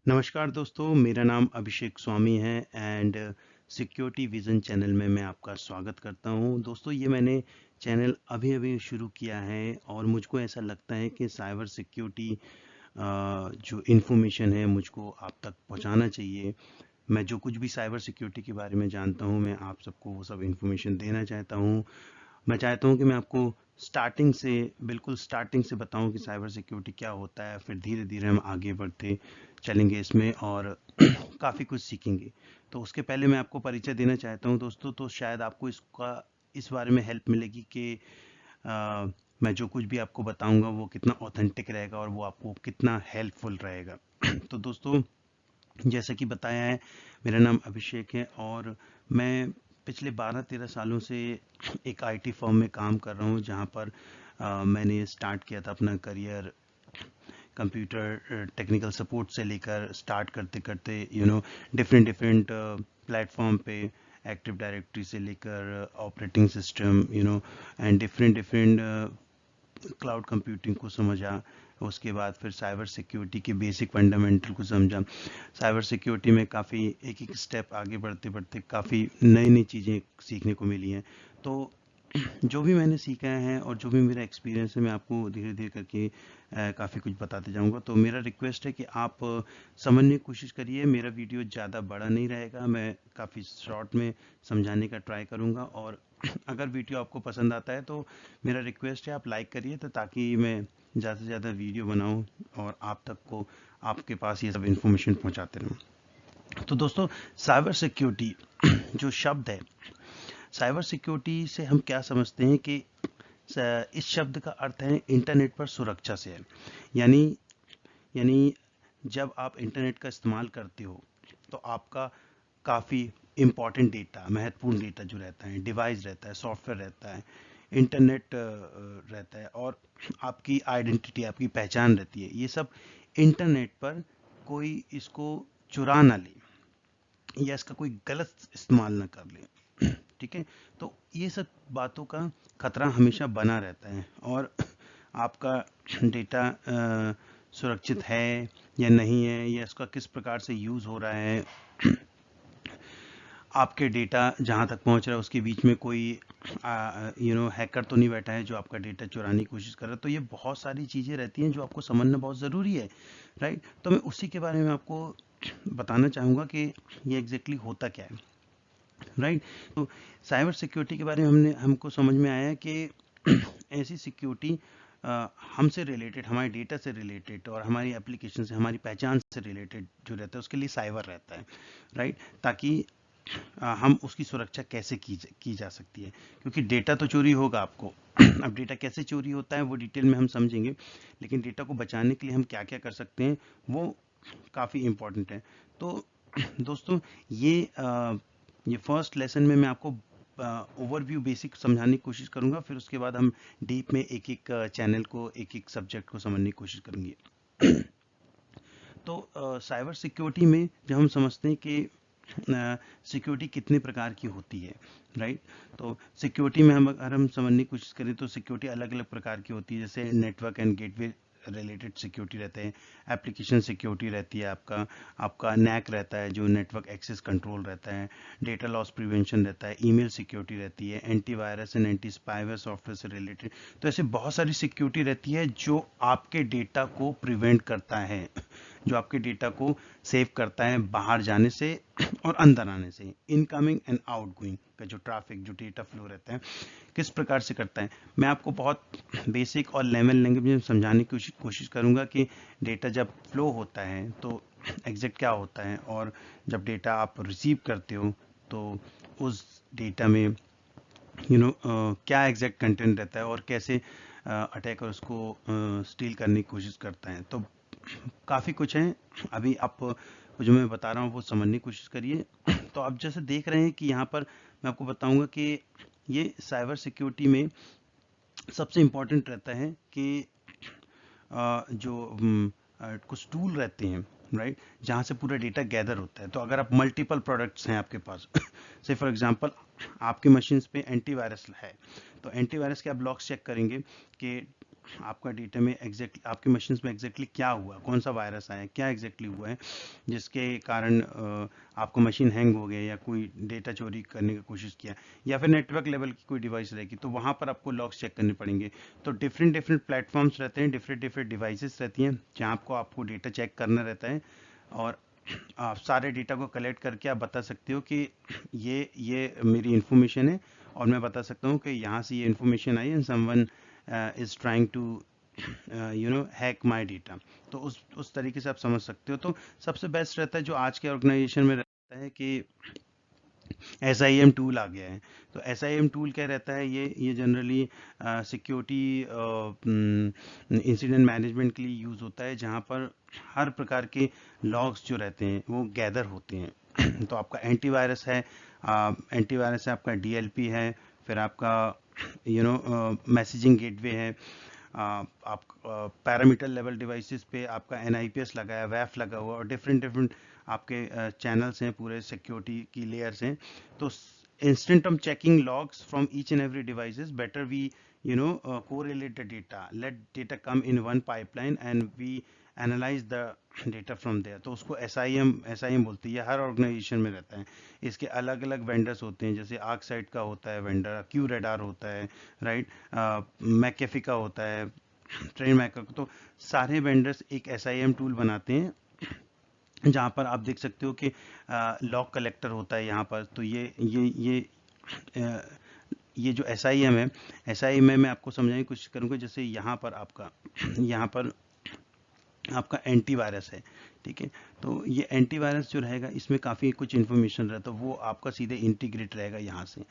नमस्कार दोस्तों, मेरा नाम अभिषेक स्वामी है एंड सिक्योरिटी विजन चैनल में मैं आपका स्वागत करता हूं। दोस्तों, ये मैंने चैनल अभी-अभी शुरू किया है और मुझको ऐसा लगता है कि साइबर सिक्योरिटी जो इन्फॉर्मेशन है मुझको आप तक पहुंचाना चाहिए। मैं जो कुछ भी साइबर सिक्योरिटी के बारे में जानता हूं, मैं आप सबको वो सब इन्फॉर्मेशन देना चाहता हूं। मैं चाहता हूं कि मैं आपको बिल्कुल स्टार्टिंग से बताऊं कि साइबर सिक्योरिटी क्या होता है, फिर धीरे धीरे हम आगे बढ़ते चलेंगे इसमें और काफ़ी कुछ सीखेंगे। तो उसके पहले मैं आपको परिचय देना चाहता हूं दोस्तों, तो शायद आपको इस बारे में हेल्प मिलेगी कि मैं जो कुछ भी आपको बताऊंगा वो कितना ऑथेंटिक रहेगा और वो आपको कितना हेल्पफुल रहेगा। तो दोस्तों, जैसा कि बताया है, मेरा नाम अभिषेक है और मैं पिछले 12-13 सालों से एक आईटी फर्म में काम कर रहा हूँ, जहाँ पर मैंने स्टार्ट किया था अपना करियर कंप्यूटर टेक्निकल सपोर्ट से लेकर स्टार्ट करते करते डिफरेंट डिफरेंट प्लेटफॉर्म पे एक्टिव डायरेक्टरी से लेकर operating system and different different cloud computing को समझा। उसके बाद फिर साइबर सिक्योरिटी के बेसिक फंडामेंटल को समझा। साइबर सिक्योरिटी में काफ़ी एक एक स्टेप आगे बढ़ते बढ़ते काफ़ी नई नई चीज़ें सीखने को मिली हैं। तो जो भी मैंने सीखा है और जो भी मेरा एक्सपीरियंस है, मैं आपको धीरे धीरे करके काफ़ी कुछ बताते जाऊंगा। तो मेरा रिक्वेस्ट है कि आप समझने की कोशिश करिए। मेरा वीडियो ज़्यादा बड़ा नहीं रहेगा, मैं काफ़ी शॉर्ट में समझाने का ट्राई करूंगा। और अगर वीडियो आपको पसंद आता है तो मेरा रिक्वेस्ट है आप लाइक करिए, तो ताकि मैं ज़्यादा से ज़्यादा वीडियो बनाऊं और आप तक को आपके पास ये सब इन्फॉर्मेशन पहुंचाते रहूं। तो दोस्तों, साइबर सिक्योरिटी जो शब्द है, साइबर सिक्योरिटी से हम क्या समझते हैं कि इस शब्द का अर्थ है इंटरनेट पर सुरक्षा से है। यानी यानी जब आप इंटरनेट का इस्तेमाल करते हो तो आपका काफ़ी इम्पोर्टेंट डेटा, महत्वपूर्ण डेटा जो रहता है, डिवाइस रहता है, सॉफ्टवेयर रहता है, इंटरनेट रहता है और आपकी आइडेंटिटी, आपकी पहचान रहती है, ये सब इंटरनेट पर कोई इसको चुरा ना ले या इसका कोई गलत इस्तेमाल ना कर ले। ठीक है। तो ये सब बातों का खतरा हमेशा बना रहता है और आपका डेटा सुरक्षित है या नहीं है, या इसका किस प्रकार से यूज़ हो रहा है, आपके डेटा जहाँ तक पहुँच रहा है उसके बीच में कोई हैकर तो नहीं बैठा है जो आपका डेटा चुराने की कोशिश कर रहा है। तो ये बहुत सारी चीज़ें रहती हैं जो आपको समझना बहुत ज़रूरी है। राइट। तो मैं उसी के बारे में आपको बताना चाहूँगा कि ये एग्जैक्टली होता क्या है। राइट। तो साइबर सिक्योरिटी के बारे में हमको समझ में आया कि ऐसी सिक्योरिटी हमसे रिलेटेड, हमारे डेटा से रिलेटेड और हमारी एप्लीकेशन से, हमारी पहचान से रिलेटेड जो रहता है उसके लिए साइबर रहता है। राइट। ताकि हम उसकी सुरक्षा कैसे की जा सकती है, क्योंकि डेटा तो चोरी होगा आपको। अब डेटा कैसे चोरी होता है वो डिटेल में हम समझेंगे, लेकिन डेटा को बचाने के लिए हम क्या क्या कर सकते हैं वो काफ़ी इम्पोर्टेंट है। तो दोस्तों, ये फर्स्ट लेसन में मैं आपको ओवरव्यू बेसिक समझाने की कोशिश करूंगा, फिर उसके बाद हम डीप में एक एक चैनल को, एक एक सब्जेक्ट को समझने की कोशिश करेंगे। तो साइबर सिक्योरिटी में जब हम समझते हैं कि सिक्योरिटी कितने प्रकार की होती है। राइट। तो सिक्योरिटी में अगर हम समझने की कोशिश करें तो सिक्योरिटी अलग अलग प्रकार की होती है। जैसे network and gateway related security रहते हैं, एप्लीकेशन सिक्योरिटी रहती है, आपका आपका नैक रहता है जो नेटवर्क एक्सेस कंट्रोल रहता है, डेटा लॉस प्रिवेंशन रहता है, ईमेल सिक्योरिटी रहती है, antivirus and anti spyware software से रिलेटेड। तो ऐसे बहुत सारी सिक्योरिटी रहती है जो आपके डेटा को प्रिवेंट करता है, जो आपके डेटा को सेव करता है बाहर जाने से और अंदर आने से, इनकमिंग एंड आउटगोइंग का जो ट्रैफिक, जो डेटा फ्लो रहता है, किस प्रकार से करता है। मैं आपको बहुत बेसिक और लेवल लैंग्वेज में समझाने की कोशिश करूंगा कि डेटा जब फ्लो होता है तो एग्जैक्ट क्या होता है, और जब डेटा आप रिसीव करते हो तो उस डेटा में क्या एग्जैक्ट कंटेंट रहता है और कैसे अटैकर उसको स्टील करने की कोशिश करता है। तो काफ़ी कुछ है। अभी आप जो मैं बता रहा हूँ वो समझने की कोशिश करिए। तो आप जैसे देख रहे हैं कि यहाँ पर मैं आपको बताऊंगा कि ये साइबर सिक्योरिटी में सबसे इम्पोर्टेंट रहता है कि कुछ टूल रहते हैं, राइट, जहाँ से पूरा डेटा गैदर होता है। तो अगर आप मल्टीपल प्रोडक्ट्स हैं आपके पास, से फॉर एग्जांपल आपकी मशीन्स पे एंटीवायरस है, तो एंटीवायरस के आप लॉग्स चेक करेंगे कि आपका डेटा में एग्जैक्टली आपके मशीन्स में एग्जैक्टली क्या हुआ, कौन सा वायरस आया, क्या एग्जैक्टली हुआ है जिसके कारण आपको मशीन हैंग हो गया या कोई डेटा चोरी करने की कोशिश किया, या फिर नेटवर्क लेवल की कोई डिवाइस रहेगी तो वहाँ पर आपको लॉग्स चेक करने पड़ेंगे। तो डिफरेंट डिफरेंट प्लेटफॉर्म्स रहते हैं, डिफरेंट डिफरेंट डिवाइसेस रहती हैं जहाँ आपको डेटा चेक करना रहता है, और आप सारे डेटा को कलेक्ट करके आप बता सकते हो कि ये मेरी इंफॉर्मेशन है, और मैं बता सकता हूँ कि यहाँ से ये इंफॉर्मेशन आई and someone is trying to hack my data. तो उस तरीके से आप समझ सकते हो। तो सबसे बेस्ट रहता है जो आज के ऑर्गेनाइजेशन में रहता है कि SIM टूल आ गया है। तो SIM टूल क्या रहता है, ये जनरली सिक्योरिटी इंसिडेंट मैनेजमेंट के लिए यूज़ होता है, जहाँ पर हर प्रकार के लॉग्स जो रहते हैं वो गैदर होते हैं। तो आपका एंटीवायरस है, आपका DLP है, फिर आपका मैसेजिंग गेटवे है, आप पैरामीटर लेवल डिवाइसेस पे आपका NIPS लगा है, WAF लगा हुआ, और डिफरेंट डिफरेंट आपके चैनल्स हैं, पूरे सिक्योरिटी की लेयर्स हैं। तो instant of checking logs from each and every devices, better we correlate the data, let data come in one pipeline and we analyze the data from there। तो उसको SIM बोलते हैं। ये हर ऑर्गेनाइजेशन में रहता है। इसके अलग अलग वेंडर्स होते हैं, जैसे आर्कसाइड का होता है वेंडर, QRadar होता है, राइट, मैकेफी का होता है, ट्रेन मैकर। तो सारे वेंडर्स एक SIM टूल बनाते हैं, जहाँ पर आप देख सकते हो कि लॉग कलेक्टर होता है यहाँ पर। तो ये जो SIM है, SIM में मैं आपको समझाने की कोशिश करूँगा। जैसे यहाँ पर आपका एंटीवायरस है, ठीक है। तो ये एंटीवायरस जो रहेगा, इसमें काफ़ी कुछ इन्फॉर्मेशन रहता है, वो आपका सीधे इंटीग्रेट रहेगा यहाँ से।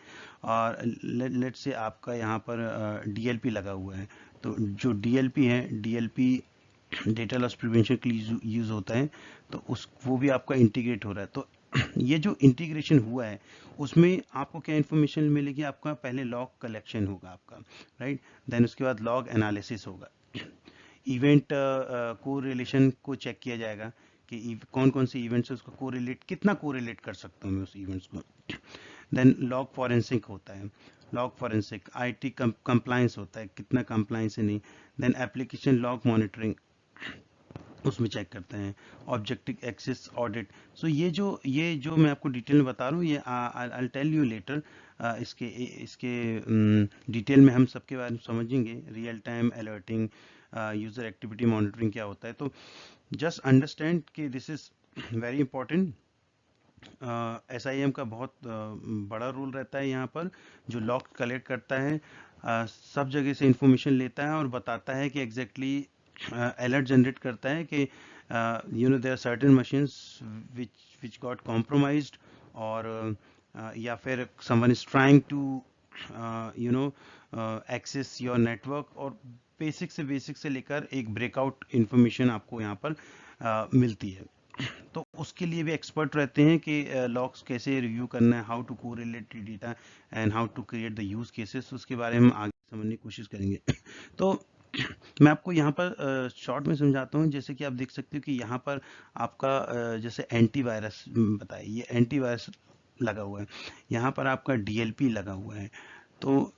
और लेट से आपका यहाँ पर DLP लगा हुआ है। तो जो DLP है, DLP डेटा लॉस प्रिवेंशन के लिए यूज होता है। तो वो भी आपका इंटीग्रेट हो रहा है। तो ये जो इंटीग्रेशन हुआ है, उसमें आपको क्या इन्फॉर्मेशन मिलेगी, आपका पहले लॉग कलेक्शन होगा आपका, राइट, देन उसके बाद लॉग एनालिसिस होगा, इवेंट कोरिलेशन को चेक किया जाएगा कि कौन कौन से इवेंट्स है, उसका कितना कोरिलेट कर सकता हूँ मैं उस इवेंट्स को। देन लॉग फॉरेंसिक होता है, लॉग फॉरेंसिक IT कंप्लायंस होता है, कितना कंप्लायंस है नहीं। देन एप्लीकेशन लॉग मॉनिटरिंग, उसमें चेक करते हैं। Objective access audit. सो ये जो मैं आपको डिटेल में बता रहा हूँ, ये आई टेल यू लेटर। इसके डिटेल में हम सबके बारे में समझेंगे। Real time alerting, user activity monitoring क्या होता है। तो जस्ट अंडरस्टैंड कि this is very important. SIM का बहुत बड़ा रोल रहता है यहाँ पर। जो लॉग कलेक्ट करता है, सब जगह से इंफॉर्मेशन लेता है और बताता है कि एग्जैक्टली अलर्ट जनरेट करता है कि there are certain machines which got compromised, और या फिर someone is trying to access your network. और बेसिक से लेकर एक ब्रेकआउट इंफॉर्मेशन आपको यहाँ पर मिलती है। तो उसके लिए भी एक्सपर्ट रहते हैं कि लॉग्स कैसे रिव्यू करना है, how to correlate data and how to create the use cases. उसके बारे में हम आगे समझने की कोशिश करेंगे। तो मैं आपको यहाँ पर शॉर्ट में समझाता हूँ। जैसे कि आप देख सकते हो कि यहाँ पर आपका जैसे एंटीवायरस बताइए, ये एंटीवायरस लगा हुआ है, यहाँ पर आपका DLP लगा हुआ है। तो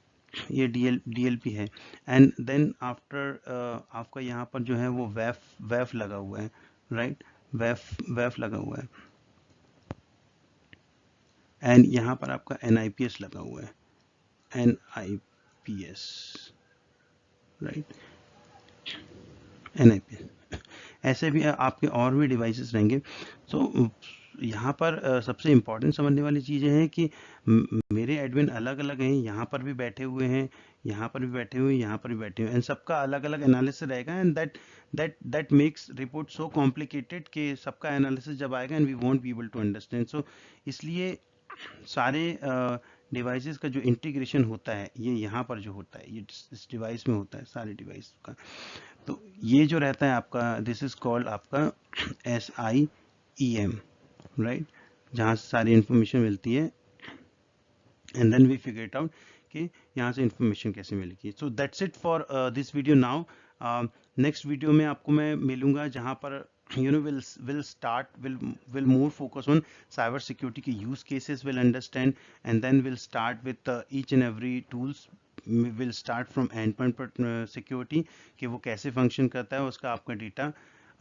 ये DLP है, एंड देन आफ्टर आपका यहाँ पर जो है वो WAF लगा हुआ है, राइट, WAF लगा हुआ है, एंड यहाँ पर आपका NIPS लगा हुआ है, NIPS, राइट, NIPS। ऐसे भी आपके और भी डिवाइसेस रहेंगे। सो यहाँ पर सबसे इम्पोर्टेंट समझने वाली चीज़ें हैं कि मेरे एडमिन अलग अलग हैं, यहाँ पर भी बैठे हुए हैं, यहाँ पर भी बैठे हुए हैं, यहाँ पर भी बैठे हुए हैं, एंड सबका अलग अलग एनालिसिस रहेगा। And that makes report so complicated कि सबका एनालिसिस जब आएगा and we won't be able to understand. So इसलिए सारे डिवाइसेस का जो इंटीग्रेशन होता है, ये यहाँ पर जो होता है, ये इस डिवाइस में होता है, सारे डिवाइस का। तो ये जो रहता है आपका, दिस इज कॉल्ड आपका SIEM, राइट, जहाँ से सारी इंफॉर्मेशन मिलती है, and then we figure it out कि यहाँ से इंफॉर्मेशन कैसे मिलेगी। So that's it for this video now. Next video में आपको मैं मिलूंगा, जहाँ पर we'll more focus on cyber security के use cases, will understand, and then we'll start with each and every tools will start from and point security कि वो कैसे फंक्शन करता है, उसका आपका डेटा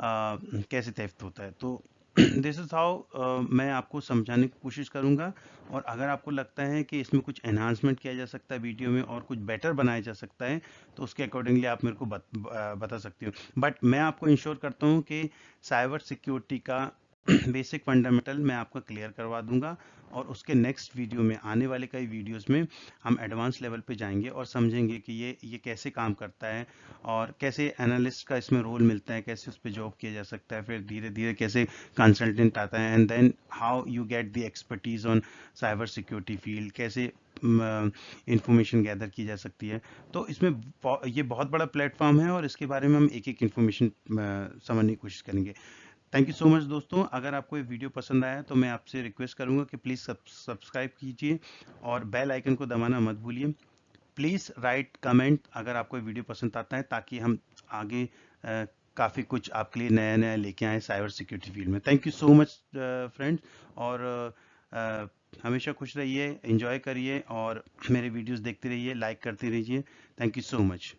कैसे थेफ्ट होता है। तो दिस इज हाउ मैं आपको समझाने की कोशिश करूंगा, और अगर आपको लगता है कि इसमें कुछ एनहांसमेंट किया जा सकता है वीडियो में और कुछ बेटर बनाया जा सकता है, तो उसके अकॉर्डिंगली आप मेरे को बता सकते हो। बट मैं आपको इंश्योर करता हूँ कि साइबर सिक्योरिटी का बेसिक फंडामेंटल मैं आपका क्लियर करवा दूंगा, और उसके नेक्स्ट वीडियो में, आने वाले कई वीडियोस में हम एडवांस लेवल पे जाएंगे और समझेंगे कि ये कैसे काम करता है, और कैसे एनालिस्ट का इसमें रोल मिलता है, कैसे उस पर जॉब किया जा सकता है, फिर धीरे धीरे कैसे कंसल्टेंट आता है, and then how you get the expertise on cyber security field, कैसे इंफॉर्मेशन गैदर की जा सकती है। तो इसमें ये बहुत बड़ा प्लेटफॉर्म है, और इसके बारे में हम एक एक इन्फॉर्मेशन समझने की कोशिश करेंगे। थैंक यू सो मच दोस्तों। अगर आपको ये वीडियो पसंद आया तो मैं आपसे रिक्वेस्ट करूंगा कि प्लीज़ सब्सक्राइब कीजिए और बेल आइकन को दबाना मत भूलिए। प्लीज़ राइट कमेंट अगर आपको ये वीडियो पसंद आता है, ताकि हम आगे काफ़ी कुछ आपके लिए नया नया लेके आए साइबर सिक्योरिटी फील्ड में। Thank you so much friends, और हमेशा खुश रहिए, एंजॉय करिए, और मेरे वीडियोस देखते रहिए, लाइक करते रहिए। Thank you so much.